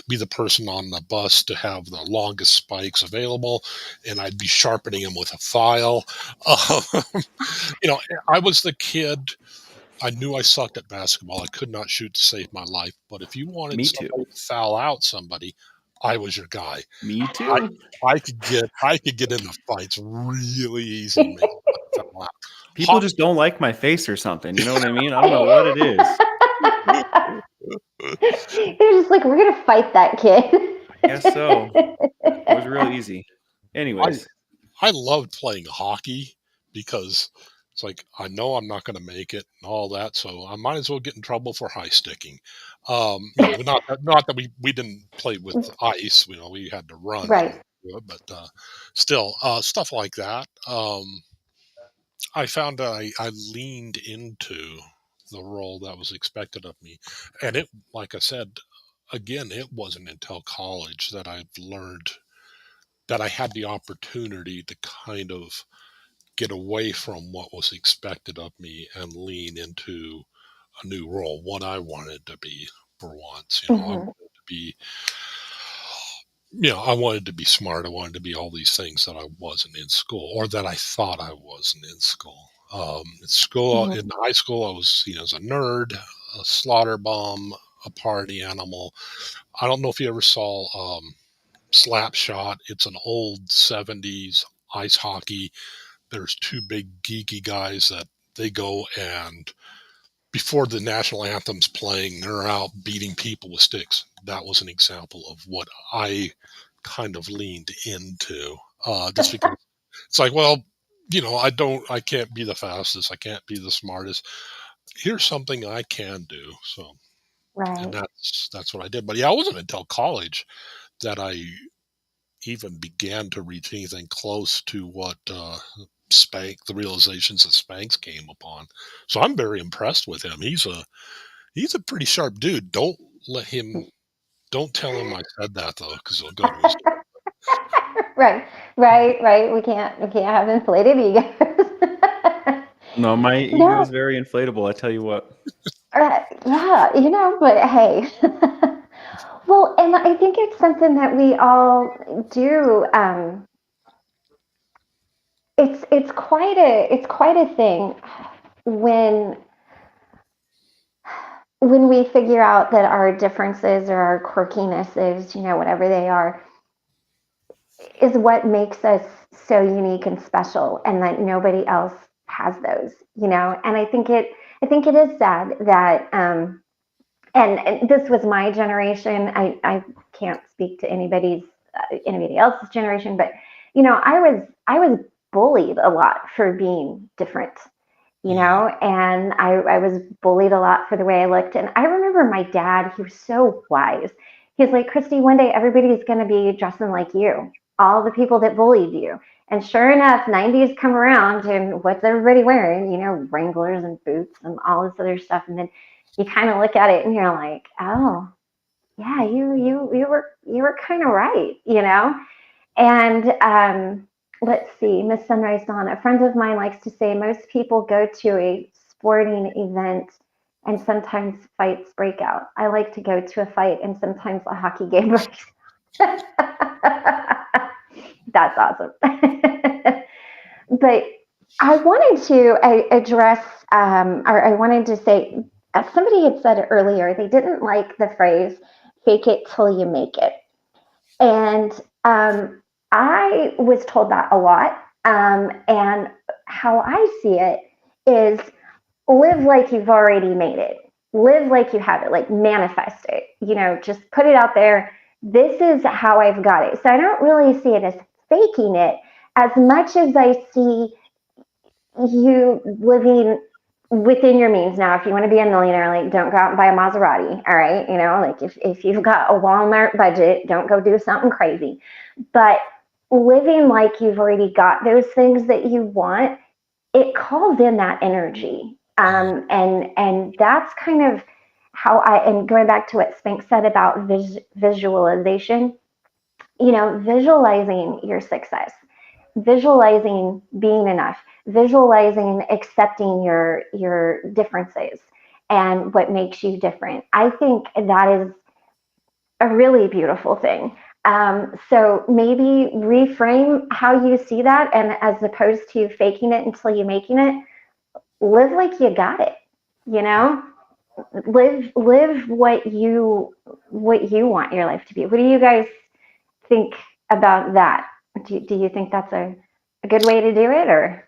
be the person on the bus to have the longest spikes available, and I'd be sharpening them with a file. Um, you know, I was the kid. I knew I sucked at basketball. I could not shoot to save my life. But if you wanted Me too. somebody to foul out somebody, I was your guy. Me I too. I could get into fights really easy and make somebody foul out. People Hockey, just don't like my face or something. You know what I mean? I don't know what it is. They're just like, we're gonna fight that kid. I guess so. It was real easy. I Anyways, I loved playing hockey because it's like I know I'm not going to make it and all that, so I might as well get in trouble for high sticking. Not that we didn't play with ice. You know, we had to run in order Right. to do it, but still, stuff like that. I found that I leaned into the role that was expected of me, and it, like I said, again, it wasn't until college that I learned that I had the opportunity to kind of get away from what was expected of me and lean into a new role, what I wanted to be for once. I Mm-hmm. wanted to be, I wanted to be smart. I wanted to be all these things that I wasn't in school or that I thought I wasn't in school. In school, Mm-hmm. in high school, I was seen as a nerd, a slaughter bomb, a party animal. I don't know if you ever saw Slapshot. It's an old 70s ice hockey. There's two big geeky guys that they go and before the national anthem's playing, they're out beating people with sticks. That was an example of what I kind of leaned into. Just because it's like, well, I can't be the fastest, I can't be the smartest. Here's something I can do. So, and Right. that's what I did. But yeah, it wasn't until college that I even began to reach anything close to what the realizations that Spanx came upon. So I'm very impressed with him. He's a pretty sharp dude. Let him. Don't tell him I said that though, because he'll go to his. Right. Right. We can't have inflated egos. no, my ego No. is very inflatable. I tell you what. Yeah, but hey. Well, and I think it's something that we all do. it's quite a thing when we figure out that our differences or our quirkinesses, whatever they are, is what makes us so unique and special, and that nobody else has those. And I think it is sad that and this was my generation. I can't speak to anybody else's generation, but I was bullied a lot for being different, Mhm. and I was bullied a lot for the way I looked. And I remember my dad, he was so wise. He's like, Christy, one day everybody's going to be dressing like you, all the people that bullied you. And sure enough, 90s come around, and what's everybody wearing? Wranglers and boots and all this other stuff. And then you kind of look at it and you're like, oh, yeah, you were kind of right. And let's see, Miss Sunrise Dawn. A friend of mine likes to say most people go to a sporting event and sometimes fights break out. I like to go to a fight and sometimes a hockey game breaks. That's awesome. But I wanted to address, or I wanted to say, somebody had said earlier, they didn't like the phrase fake it till you make it. And I was told that a lot. And how I see it is live like you've already made it. Live like you have it, like manifest it. Just put it out there. This is how I've got it. So I don't really see it as faking it as much as I see you living within your means. Now, if you want to be a millionaire, like, don't go out and buy a Maserati. All right. Like, if you've got a Walmart budget, don't go do something crazy. But living like you've already got those things that you want, it calls in that energy. Mhm. And that's kind of how and going back to what Spink said about visualization, visualizing your success, visualizing being enough, visualizing accepting your differences and what makes you different. I think that is a really beautiful thing. So maybe reframe how you see that, and as opposed to faking it until you're making it, live like you got it. You know, live what you want your life to be. What do you guys think about that? Do you think that's a good way to do it, or?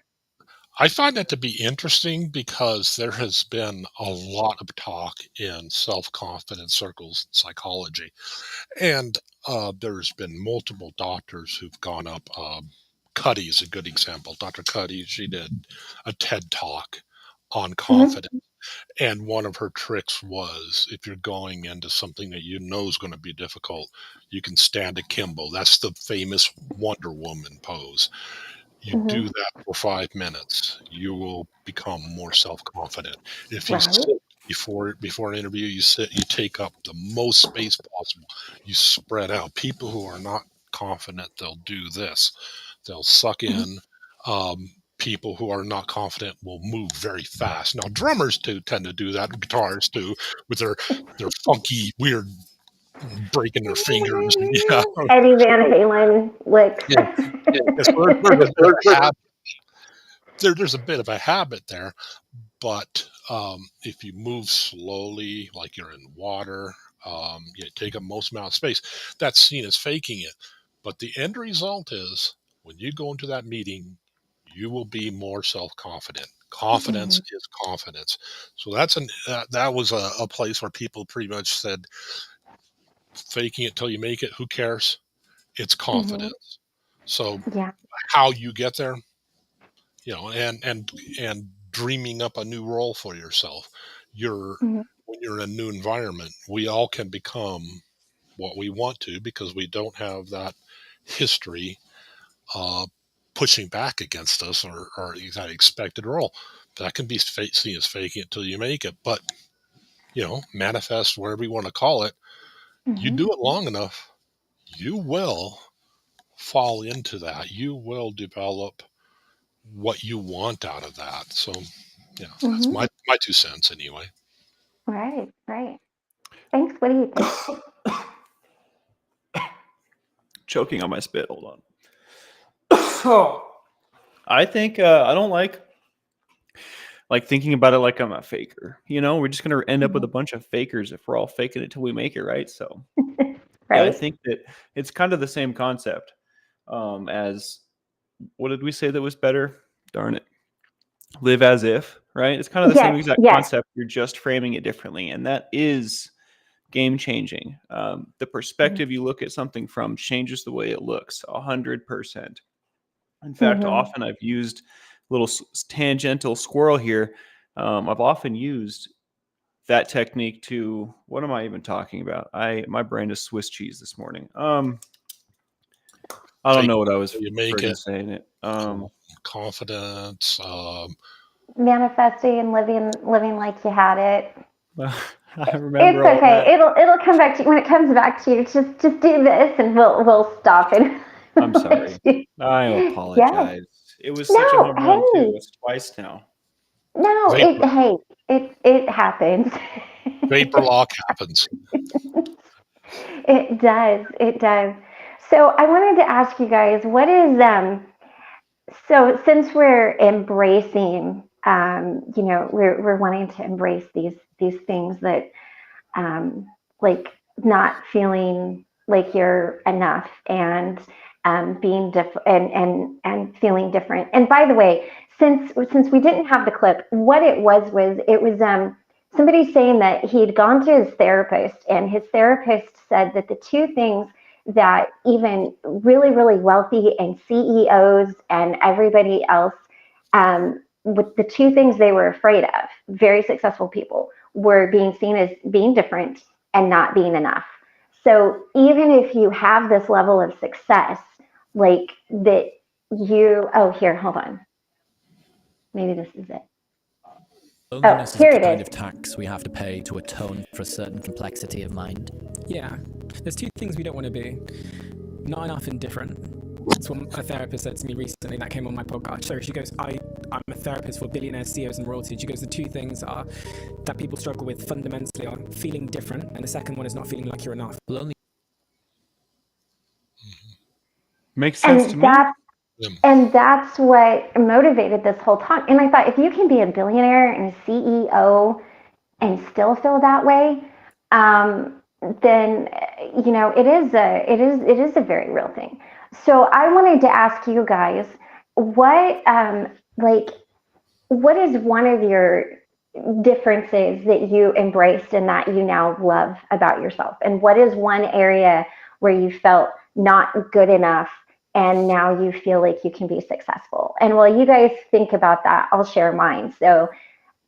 I find that to be interesting because there has been a lot of talk in self confidence circles in psychology. And there's been multiple doctors who've gone up. Cuddy is a good example. Dr. Cuddy, she did a TED talk on Mhm, confidence. And one of her tricks was if you're going into something that you know is going to be difficult, you can stand akimbo. That's the famous Wonder Woman pose. You do mhm, that for 5 minutes, you will become more self-confident. If you right. sit before an interview, you sit, you take up the most space possible, you spread out. People who are not confident, they'll do this. They'll suck Mhm, in. People who are not confident will move very fast. Now, drummers too tend to do that, and guitarists too, with their funky, weird breaking their fingers. Yeah, Eddie Van Halen licks. yeah, yeah. So there's a bit of a habit. There's a bit of a habit there. But if you move slowly, like you're in water, you take up most amount of space. That's seen as faking it. But the end result is when you go into that meeting, you will be more self confident. Confidence Mhm, is confidence. So that was a place where people pretty much said, faking it till you make it. Who cares? It's mhm, confidence. So yeah. how you get there, and dreaming up a new role for yourself. You're Mhm, When you're in a new environment, we all can become what we want to because we don't have that history uh, pushing back against us, or that expected role. That can be seen as faking it till you make it, but manifest, whatever you want to call it. You mhm, do it long enough, you will fall into that. You will develop what you want out of that. So yeah, that's mhm. my 2 cents anyway. Right, right. Thanks. What do you think? Choking on my spit. Hold on. I think I don't like thinking about it like I'm a faker. We're just gonna end up with a bunch of fakers if we're all faking it till we make it, right? So yeah, I Right? think that it's kind of the same concept as what did we say that was better? Darn it. Live as if, right? It's kind of the same Yes, exact yes. concept. You're just framing it differently. And that is game changing. The perspective you look at something from changes the way it looks 100%. In fact, Mm-hmm. often I've used a little tangential squirrel here. I've often used that technique to what am I even talking about? My brain is Swiss cheese this morning. I don't Fake know what I was you make friggin' it. saying it. Confidence. Manifesting and living like you had it. I remember It's all okay. that. It'll come back to you when it comes back to you. Just do this, and we'll stop it. I'm sorry. I Yes. apologize. It was such a No. home run too. Hey. It's twice now. No. Vapor, It happens. vapor lock happens. It does. It does. So I wanted to ask you guys, what is so since we're embracing, we're wanting to embrace these things that like not feeling like you're enough and being different and feeling different. And by the way, since we didn't have the clip, what it was somebody saying that he'd gone to his therapist and his therapist said that the two things that even really really wealthy and CEOs and everybody else with the two things they were afraid of, very successful people, were being seen as being different and not being enough. So even if you have this level of success, like that oh, here, hold on. Maybe this is it. Oh, Loneliness is a here it kind is. of tax we have to pay to atone for a certain complexity of mind. Yeah, there's two things we don't want to be: not enough and different. That's what a therapist said to me recently that came on my podcast. So she goes, I'm a therapist for billionaires, CEOs, and royalty. She goes, the two things are that people struggle with fundamentally are feeling different, and the second one is not feeling like you're enough. Lonely. Makes sense to And me. that's what motivated this whole talk. And I thought, if you can be a billionaire and a CEO and still feel that way, then it is a very real thing. So I wanted to ask you guys, what what is one of your differences that you embraced and that you now love about yourself? And what is one area where you felt not good enough and now you feel like you can be successful? And while you guys think about that, I'll share mine. So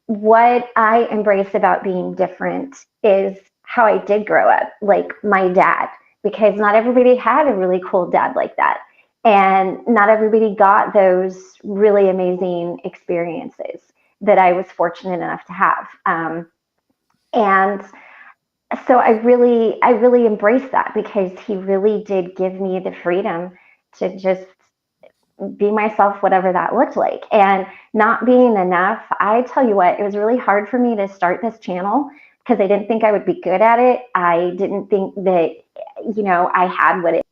what I embrace about being different is how I did grow up, like my dad, because not everybody had a really cool dad like that. And not everybody got those really amazing experiences that I was fortunate enough to have. And so I really embrace that because he really did give me the freedom to just be myself, whatever that looked like. And not being enough, I tell you what, it was really hard for me to start this channel because I didn't think I would be good at it. I didn't think that, I had what it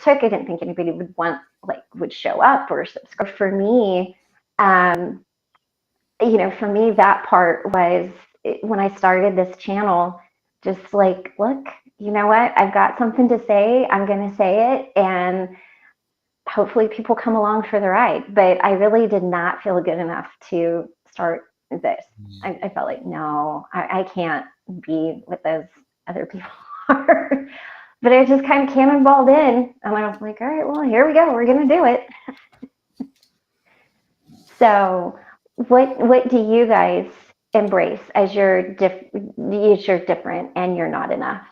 took. I didn't think anybody would show up or subscribe. For me, that part was when I started this channel, just like, look, you know what? I've got something to say. I'm going to say it. And hopefully people come along for the ride. But I really did not feel good enough to start this. I felt like, no, I can't be what those other people are. But I just kind of cannonballed in. And I was like, all right, well, here we go. We're going to do it. So what do you guys embrace as you're different and you're not enough?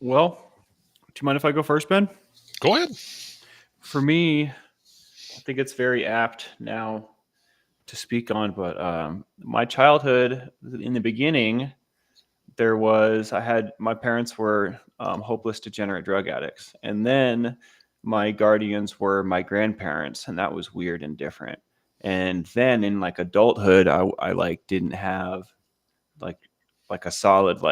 Well, do you mind if I go first, Ben? Go ahead. For me, I think it's very apt now to speak on, but my childhood, in the beginning, my parents were hopeless, degenerate drug addicts. And then my guardians were my grandparents, and that was weird and different. And then in like adulthood, I like didn't have like a solid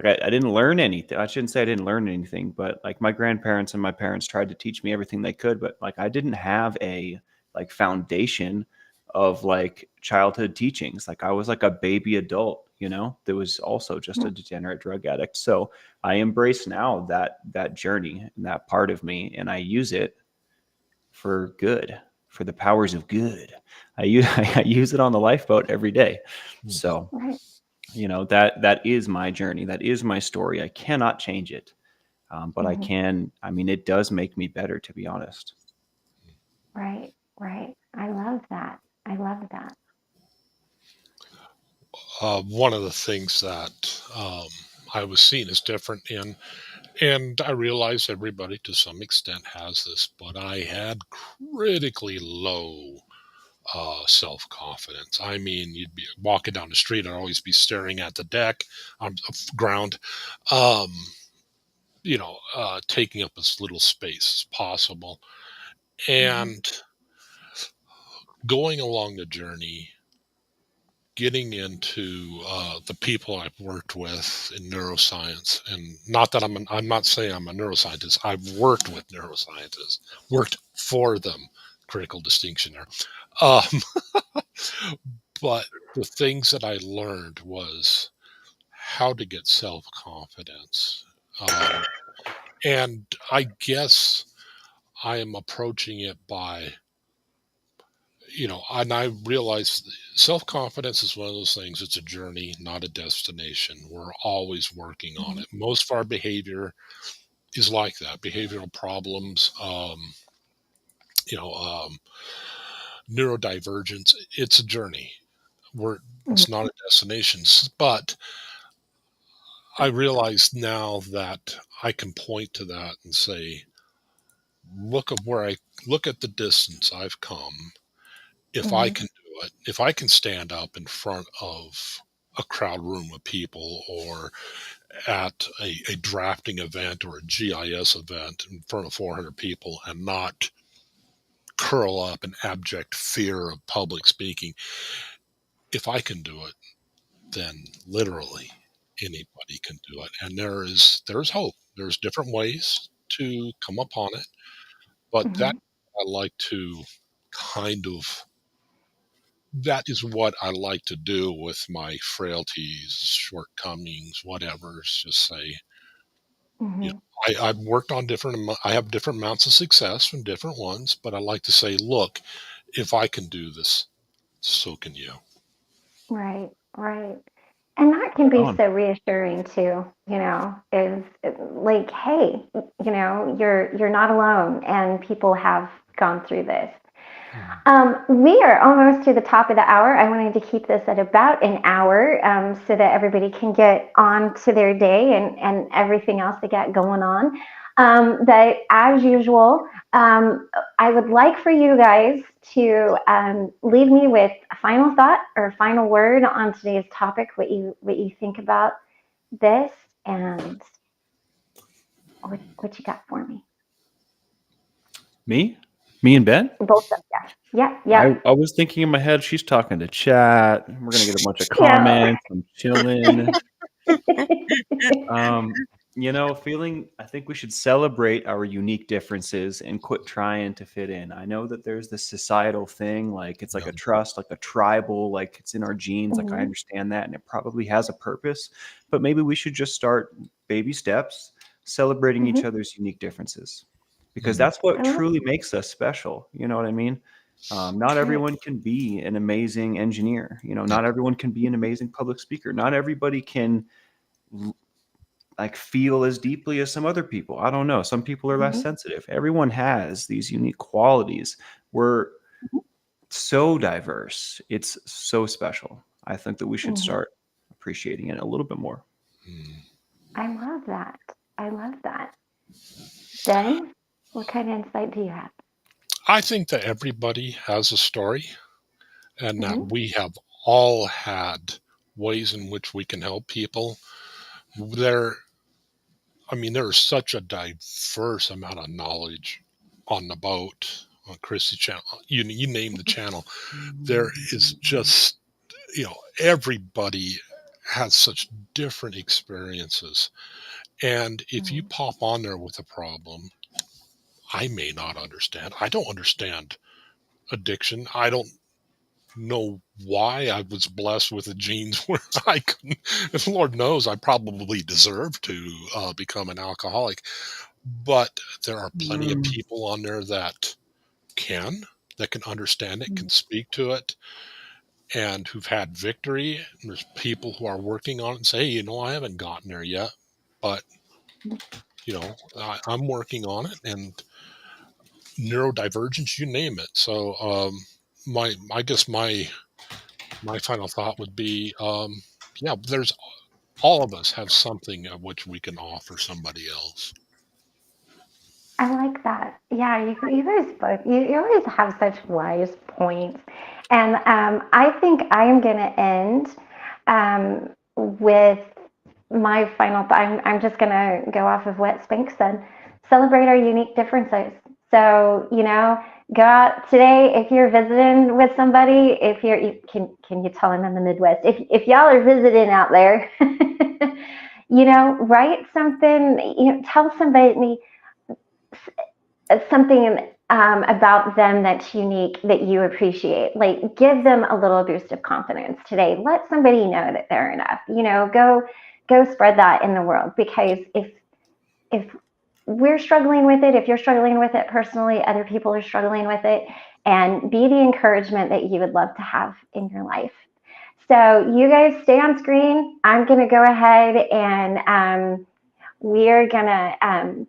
Like I didn't learn anything. I shouldn't say I didn't learn anything, but like my grandparents and my parents tried to teach me everything they could, but like I didn't have a like foundation of like childhood teachings. Like I was like a baby adult, that was also just a degenerate drug addict. So I embrace now that journey and that part of me, and I use it for good, for the powers of good. I use I use it on the lifeboat every day. So Right. that is my journey. That is my story. I cannot change it, but I can. I mean, it does make me better, to be honest. Right. Right. I love that. I love that. One of the things that I was seen as different in, and I realize everybody to some extent has this, but I had critically low self confidence. I mean, you'd be walking down the street, I'd always be staring at the deck, on ground, um, taking up as little space as possible. And going along the journey, getting into the people I've worked with in neuroscience, and not that I'm not saying I'm a neuroscientist. I've worked with neuroscientists, worked for them. Critical distinction there. Um, but the things that I learned was how to get self confidence, and I guess I am approaching it by and I realize self confidence is one of those things. It's a journey, not a destination. We're always working on it. Most of our behavior is like that. Behavioral problems, you know, um, neurodivergence. It's a journey. It's not a destination. But I realize now that I can point to that and say, look at the distance I've come. If I can do it, if I can stand up in front of a crowd room of people, or at a drafting event or a GIS event in front of 400 people and not curl up in abject fear of public speaking, if I can do it, then literally anybody can do it. And there's hope. There's different ways to come upon it, but that I like to kind of that is what I like to do with my frailties, shortcomings, whatever. Is just say, I've worked on I have different amounts of success from different ones, but I like to say, look, if I can do this, so can you. Right. Right. And that can Right be on. so reassuring too, is like, hey, you're not alone and people have gone through this. We are almost to the top of the hour. I wanted to keep this at about an hour so that everybody can get on to their day and everything else they got going on. But as usual, I would like for you guys to leave me with a final thought or a final word on today's topic, what you think about this, and what you got for me. Me and Ben? Both of you. Yeah. I was thinking in my head, she's talking to chat. We're gonna get a bunch of Yeah. comments. I'm chilling. Um, I think we should celebrate our unique differences and quit trying to fit in. I know that there's this societal thing, like it's like a trust, like a tribal, like it's in our genes. Like I understand that, and it probably has a purpose. But maybe we should just start baby steps, celebrating each other's unique differences, because that's what truly makes us special. You know what I mean? Not everyone can be an amazing engineer. Not everyone can be an amazing public speaker. Not everybody can like feel as deeply as some other people. I don't know. Some people are less sensitive. Everyone has these unique qualities. We're so diverse. It's so special. I think that we should start appreciating it a little bit more. I love that. I love that. Ben, what kind of insight do you have? I think that everybody has a story, and that we have all had ways in which we can help people. There there's such a diverse amount of knowledge on the boat, on Chrissy's channel. You name the channel. There is just, everybody has such different experiences. And if you pop on there with a problem, I may not understand. I don't understand addiction. I don't know why I was blessed with the genes where I couldn't. If Lord knows, I probably deserve to become an alcoholic. But there are plenty of people on there that can understand it, can speak to it, and who've had victory. And there's people who are working on it and say, hey, I haven't gotten there yet, but I'm working on it, and neurodivergence, you name it. So, I guess my final thought would be, yeah, there's all of us have something of which we can offer somebody else. I like that. Yeah, you guys both, you always have such wise points. And I think I am going to end with my final thought. I'm just going to go off of what Spank said. Celebrate our unique differences. So, go out today if you're visiting with somebody. If can you tell them in the Midwest? If y'all are visiting out there, write something. Tell somebody something about them that's unique that you appreciate. Like, give them a little boost of confidence today. Let somebody know that they're enough. Go spread that in the world, because if we're struggling with it, if you're struggling with it personally, other people are struggling with it, and be the encouragement that you would love to have in your life. So you guys stay on screen. I'm going to go ahead and we are going to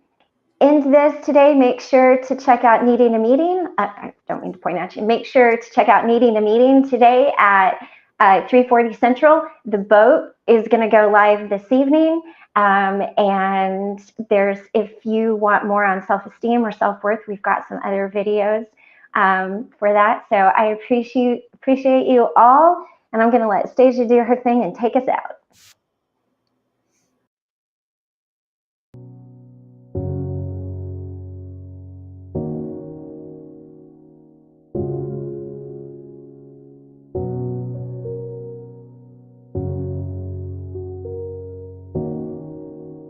end this today. Make sure to check out Needing a Meeting. I don't mean to point at you. Make sure to check out Needing a Meeting today at 3:40 Central. The boat is going to go live this evening. And if you want more on self-esteem or self-worth, we've got some other videos for that. So I appreciate you all. And I'm going to let Stasia do her thing and take us out.